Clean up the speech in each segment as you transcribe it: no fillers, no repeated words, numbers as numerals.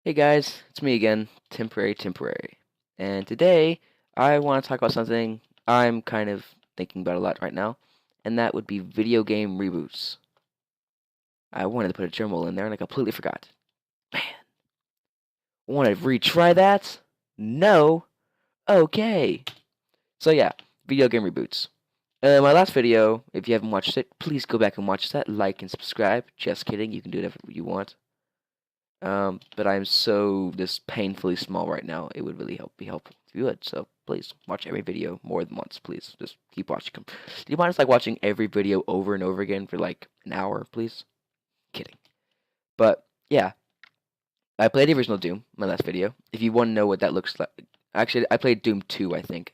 Hey guys, it's me again, Temporary. And today I want to talk about something I'm kind of thinking about a lot right now, and that would be video game reboots. I wanted to put a drum roll in there and I completely forgot. Man, want to retry that? No? Okay. So yeah, video game reboots. My last video, if you haven't watched it, please go back and watch that, like and subscribe. Just kidding, you can do whatever you want. But I'm so just painfully small right now. It would really be helpful if you would. So please watch every video more than once. Please just keep watching them. Do you mind just like watching every video over and over again for like an hour, please? Kidding. But yeah, I played the original Doom. My last video. If you want to know what that looks like, actually, I played Doom 2, I think,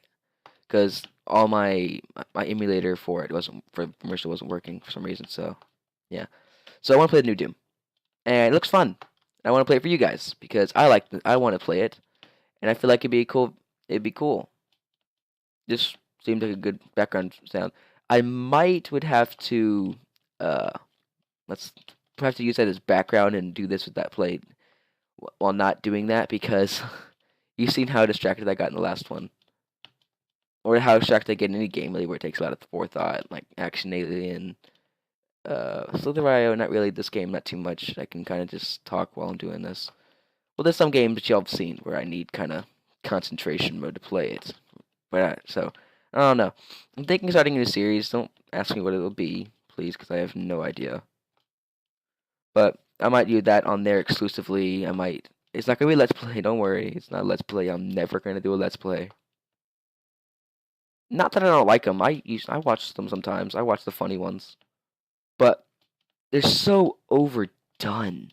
because all my emulator for it wasn't for original wasn't working for some reason. So yeah. So I want to play the new Doom, and it looks fun. I want to play it for you guys because I want to play it, and I feel like it'd be cool. It'd be cool. This seemed like a good background sound. I might would have to uh let's have to use that as background and do this with that played while not doing that because you've seen how distracted I got in the last one, or how distracted I get in any game really where it takes a lot of forethought, like Action Alien, Slither.io. Not really this game, not too much. I can kind of just talk while I'm doing this. Well, there's some games that y'all have seen where I need kind of concentration mode to play it. But so I don't know. I'm thinking of starting a new series. Don't ask me what it'll be, please, because I have no idea. But I might do that on there exclusively. I might. It's not gonna be a let's play. Don't worry. It's not a let's play. I'm never gonna do a let's play. Not that I don't like them. I watch them sometimes. I watch the funny ones, but they're so overdone.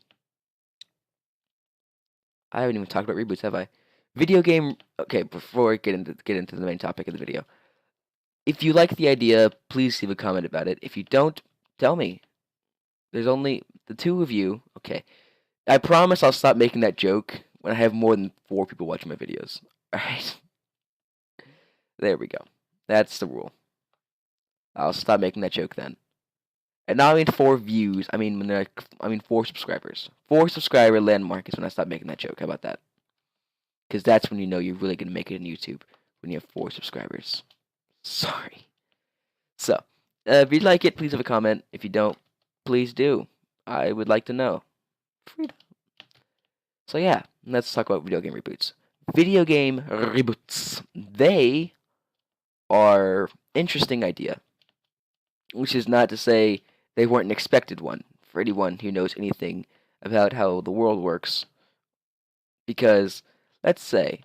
I haven't even talked about reboots, have I? Video game. Okay, before I get into the main topic of the video, if you like the idea, please leave a comment about it. If you don't, tell me. There's only the two of you. Okay, I promise I'll stop making that joke when I have more than 4 people watching my videos. All right, there we go. That's the rule. I'll stop making that joke then. And now I mean 4 views. I mean 4 subscribers. 4 subscriber landmark is when I stop making that joke. How about that? Because that's when you know you're really gonna make it in YouTube when you have 4 subscribers. Sorry. So, if you like it, please have a comment. If you don't, please do. I would like to know. Freedom. So yeah, let's talk about video game reboots. Video game reboots. They are interesting idea, which is not to say they weren't an expected one for anyone who knows anything about how the world works. Because let's say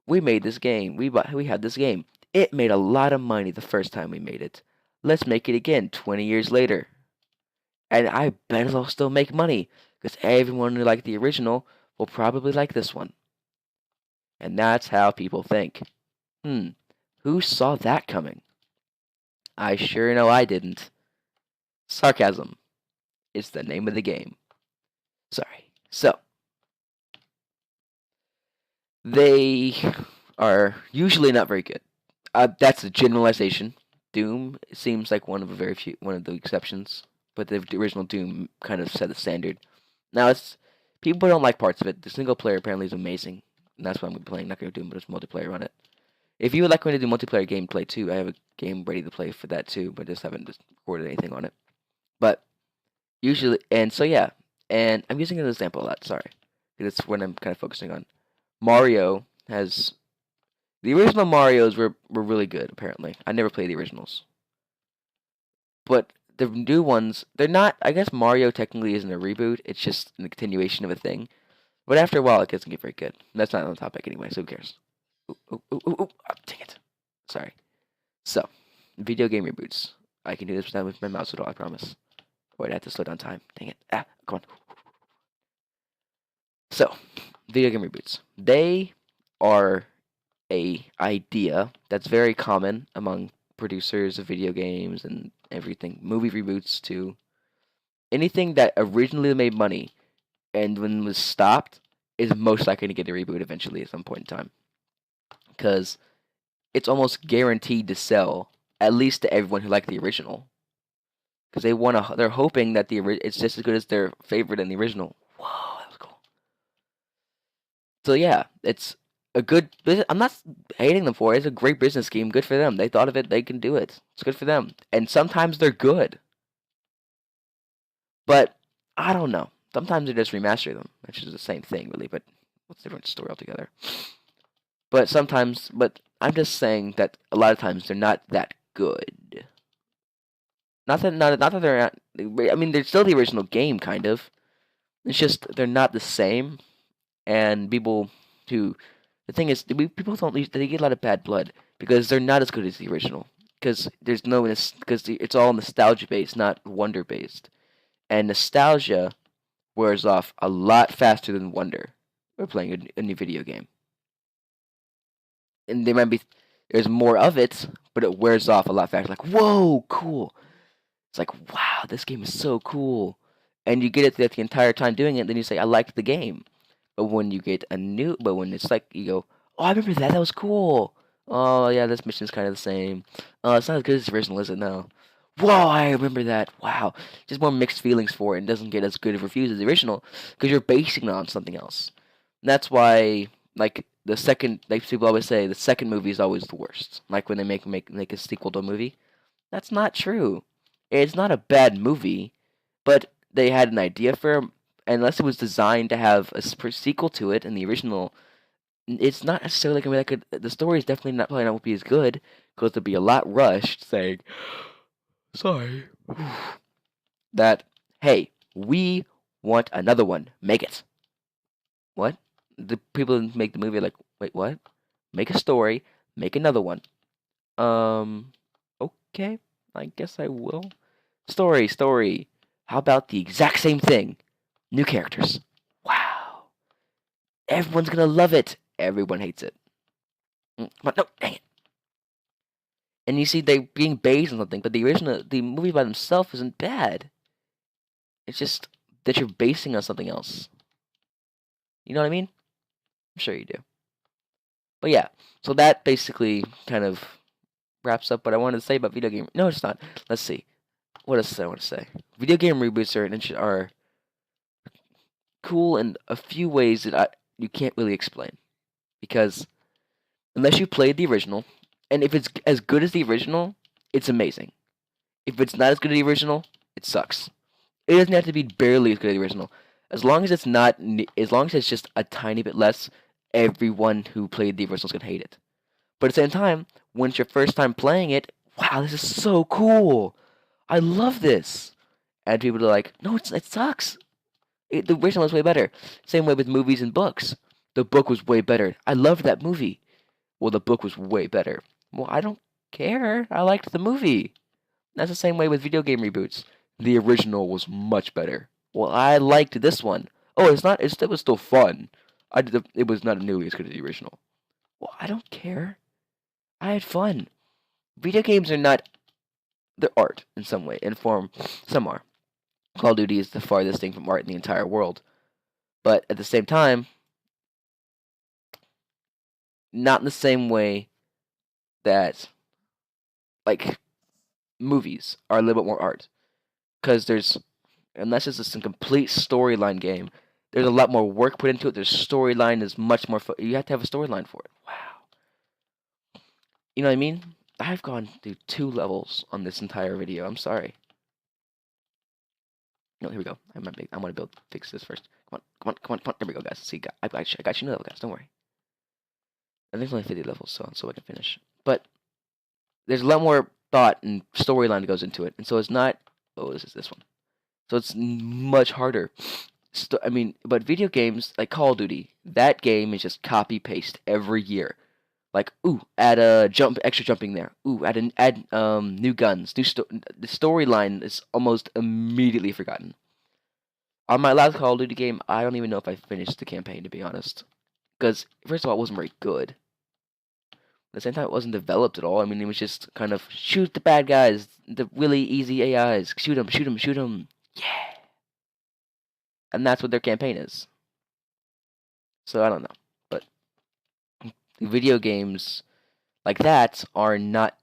we made this game, we had this game. It made a lot of money the first time we made it. Let's make it again 20 years later. And I bet it'll still make money because everyone who liked the original will probably like this one. And that's how people think. Hmm, who saw that coming? I sure know I didn't. Sarcasm is the name of the game. Sorry. So, they are usually not very good. That's a generalization. Doom seems like one of the exceptions, but the original Doom kind of set the standard. Now it's people don't like parts of it. The single player apparently is amazing, and that's why I'm playing. Not gonna Doom, but it's multiplayer on it. If you would like me to do multiplayer gameplay too, I have a game ready to play for that too, but just haven't recorded anything on it. But usually, and so yeah, and I'm using an example a lot. Sorry, because it's what I'm kind of focusing on. Mario has the original Mario's were really good. Apparently, I never played the originals, but the new ones they're not. I guess Mario technically isn't a reboot. It's just a continuation of a thing. But after a while, it doesn't get very good. That's not on the topic anyway, so who cares? Ooh, ooh, ooh, ooh, ooh. Oh, dang it. Sorry. So, video game reboots. I can do this without with my mouse at all, I promise. Wait, I have to slow down time. Dang it. Ah, come on. So, video game reboots. They are a idea that's very common among producers of video games and everything. Movie reboots too. Anything that originally made money and when was stopped is most likely to get a reboot eventually at some point in time. Because it's almost guaranteed to sell, at least to everyone who liked the original. Because they're hoping that it's just as good as their favorite in the original. Whoa, that was cool. So yeah, it's a good business. I'm not hating them for it. It's a great business scheme. Good for them. They thought of it. They can do it. It's good for them. And sometimes they're good, but I don't know. Sometimes they just remaster them, which is the same thing, really. But what's the different story altogether? But sometimes, but I'm just saying that a lot of times they're not that good. Not that they're not. I mean, they're still the original game, kind of. It's just they're not the same, and people who the thing is, people don't they get a lot of bad blood because they're not as good as the original. Because there's no because it's all nostalgia based, not wonder based, and nostalgia wears off a lot faster than wonder. We're playing a new video game, and there's more of it, but it wears off a lot faster. Like, whoa, cool. It's like, wow, this game is so cool, and you get it the entire time doing it. Then you say, I liked the game. But when it's like you go, oh, I remember that. That was cool. Oh yeah, this mission's kind of the same. Oh, it's not as good as the original, is it? No. Whoa, I remember that. Wow, just more mixed feelings for it, and doesn't get as good of reviews as the original because you're basing it on something else. And that's why, like people always say, the second movie is always the worst. Like when they make a sequel to a movie, that's not true. It's not a bad movie, but they had an idea for unless it was designed to have a sequel to it in the original, it's not necessarily gonna be that good. The story is definitely not probably not be as good because there'll be a lot rushed saying, "Sorry," that hey, we want another one, make it. What? The people who make the movie are like, wait, what? Make a story, make another one. Um, okay, I guess I will. Story. How about the exact same thing? New characters. Wow. Everyone's gonna love it. Everyone hates it. Come on, no, dang it. And you see, they being based on something, but the movie by themselves isn't bad. It's just that you're basing on something else. You know what I mean? I'm sure you do. But yeah, so that basically kind of wraps up what I wanted to say about video game. No, it's not. Let's see. What else do I want to say? Video game reboots are cool in a few ways that you can't really explain because unless you played the original, and if it's as good as the original, it's amazing. If it's not as good as the original, it sucks. It doesn't have to be barely as good as the original. As long as it's not, as long as it's just a tiny bit less, everyone who played the original is gonna hate it. But at the same time, when it's your first time playing it, wow, this is so cool. I love this. And people are like, no, it sucks. The original was way better. Same way with movies and books. The book was way better. I loved that movie. Well, the book was way better. Well, I don't care. I liked the movie. That's the same way with video game reboots. The original was much better. Well, I liked this one. Oh, it's not. It was still fun. It was not nearly as good as the original. Well, I don't care. I had fun. Video games are not. They're art in some way, in form. Some are. Call of Duty is the farthest thing from art in the entire world. But at the same time, not in the same way that like movies are a little bit more art. Because unless it's just a complete storyline game, there's a lot more work put into it. There's storyline is much more. You have to have a storyline for it. Wow. You know what I mean? I've gone through 2 levels on this entire video. I'm sorry. No, here we go. I want to fix this first. Come on. There we go, guys. See, I got you new level, guys. Don't worry. I think it's only 50 levels, so I can finish. But there's a lot more thought and storyline that goes into it, and so it's not. Oh, this one. So it's much harder. But video games like Call of Duty, that game is just copy paste every year. Like, ooh, add a extra jumping there. Ooh, add new guns, the storyline is almost immediately forgotten. On my last Call of Duty game, I don't even know if I finished the campaign, to be honest. Because first of all, it wasn't very good. At the same time, it wasn't developed at all. I mean, it was just kind of shoot the bad guys, the really easy AIs, shoot them. Yeah, and that's what their campaign is. So I don't know, but video games like that are not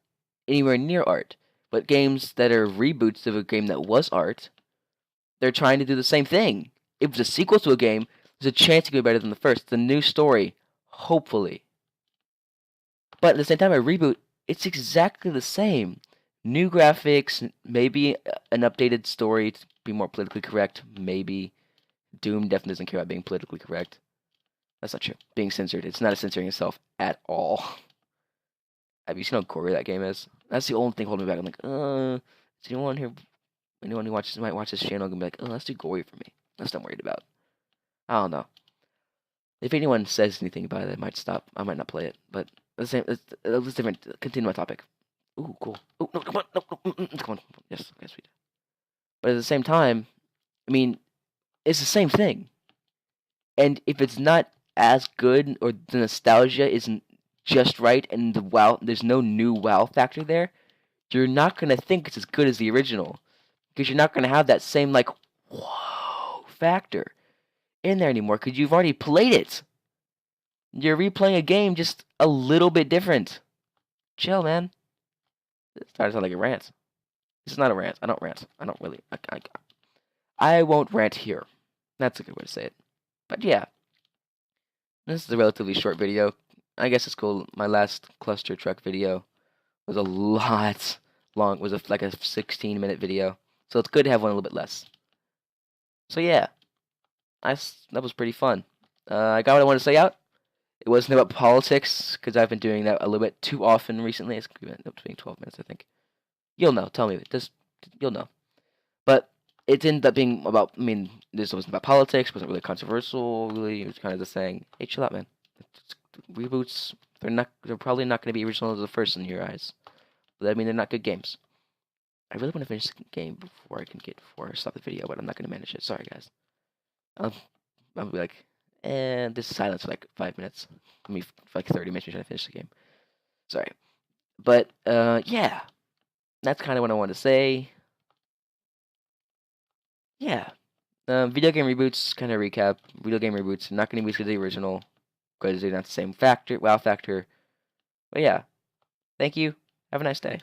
anywhere near art. But games that are reboots of a game that was art, they're trying to do the same thing. It was a sequel to a game, There's a chance it could be better than the first. It's a new story, hopefully. But at the same time, a reboot, it's exactly the same. New graphics, maybe an updated story to be more politically correct, maybe. Doom definitely doesn't care about being politically correct. That's not true. Being censored, it's not censoring itself at all. Have you seen how gory that game is? That's the only thing holding me back. I'm like, is anyone here, anyone who might watch this channel gonna be like, oh, that's too gory for me. That's what I'm worried about. I don't know. If anyone says anything about it, I might stop. I might not play it. But the same, it's different. Continue my topic. Ooh, cool. Oh no, come on, no, come on. Yes, okay, sweet. But at the same time, I mean, it's the same thing. And if it's not as good, or the nostalgia isn't just right, and the wow, there's no new wow factor there, you're not gonna think it's as good as the original, because you're not gonna have that same like whoa factor in there anymore, because you've already played it. You're replaying a game just a little bit different. Chill, man. It's starting to sound like a rant. This is not a rant. I don't rant. I don't really. I won't rant here. That's a good way to say it. But yeah, this is a relatively short video. I guess it's cool. My last cluster truck video was a lot long. It was like a 16-minute video. So it's good to have one a little bit less. So yeah, that was pretty fun. I got what I wanted to say out. It wasn't about politics, because I've been doing that a little bit too often recently. It's up to being 12 minutes, I think. You'll know. Tell me. You'll know. But it ended up being about, I mean, this wasn't about politics. It wasn't really controversial, really. It was kind of just saying, hey, chill out, man. Reboots, they're probably not going to be original as the first in your eyes. But I mean, they're not good games. I really want to finish the game before I stop the video, but I'm not going to manage it. Sorry, guys. I'll be like, and this silence for like 5 minutes. I mean, for like 30 minutes trying to finish the game. Sorry. But, yeah. That's kind of what I wanted to say. Yeah. Video game reboots, kind of recap. Video game reboots are not going to be as good as the original, because they're not the same factor, wow factor. But yeah. Thank you. Have a nice day.